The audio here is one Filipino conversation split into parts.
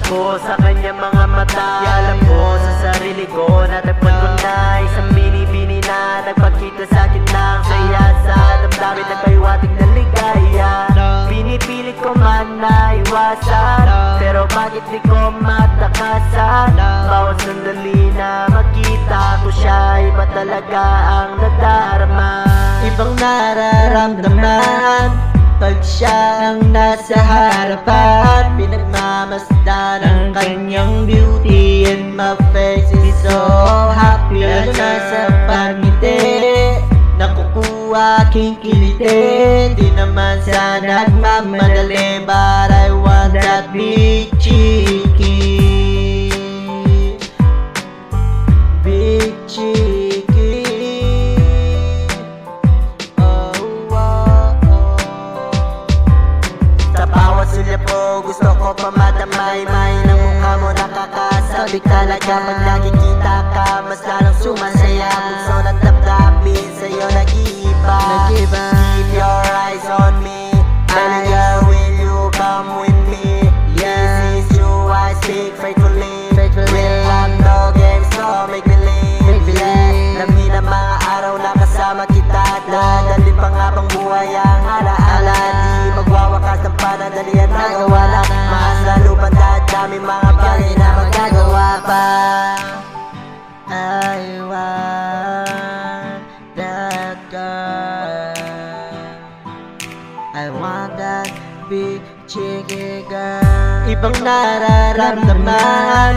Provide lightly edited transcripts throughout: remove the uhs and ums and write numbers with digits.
ako sa kanyang mga mata. Di alam ko sa sarili ko, natagpan ko na isang bini-bini na nagpakita sa akin ng saya. Sa damdamin na paiwating na ligaya. Pinipilit ko man na iwasan, pero bakit di ko matakasan? Bawat sandali na makita ko siya, iba talaga ang nadarama. Ibang nararamdaman pag siya ang nasa harapan. Pinagmamasdan ang kanyang beauty, and my face is so happy. Lalo na sa pangiti, nakukuha aking kiliti. Di naman sa nagmamadali, but I want that big cheeky. Big cheeky. Sa bawat sulya po, gusto ko pa madamay-may ng mukha mo nakakasabi talaga. Pag nakikita ka, mas lalong sumasaya. Puso ng damdamin sa'yo nag-iiba. Keep your eyes on me, baby girl, will you come with me? This is true, I speak faithfully. Real love, no games, no make believe. Dami na mga araw na kasama kita, dadali pa nga bang buhay ang alaala. Di magwawakas ng panadali at nagawa lang. Mas lalo pa dami mga bagay na magagawa pa. I want that girl, I want that big cheeky girl. Ibang nararamdaman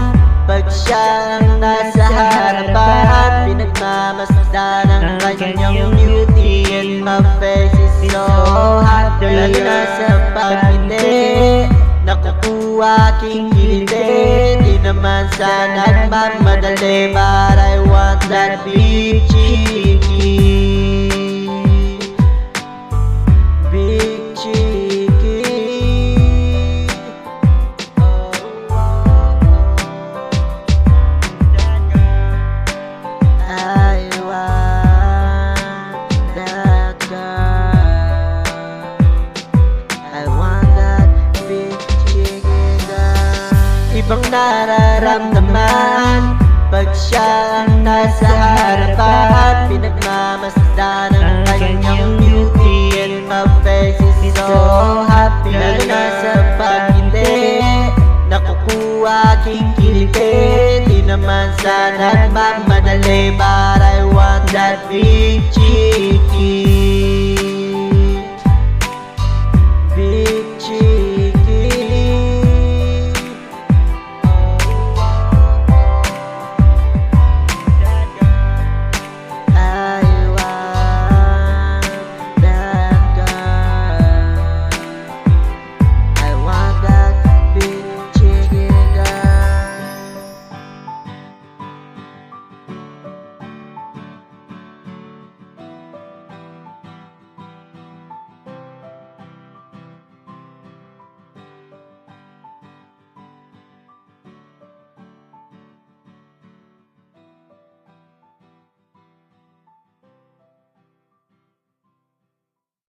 pag siya ang nasa harapan. Pinagmamasdan ang kanyang beauty, and my face is so happy. Lalo na sa pagkiti, nakukuha aking kiliti. Di naman sa nagmamadali, but I want that big cheeky. Big cheeky. I want that girl, I want that big cheeky girl. Ibang nararamdaman pag siya ang nasa harapan. Pinagmamasdan ang kanyang beauty, and my face is so happy. Lalo na sa pagkiti, nakukuha aking kiliti. Di naman sa nagmamadali, but I want that big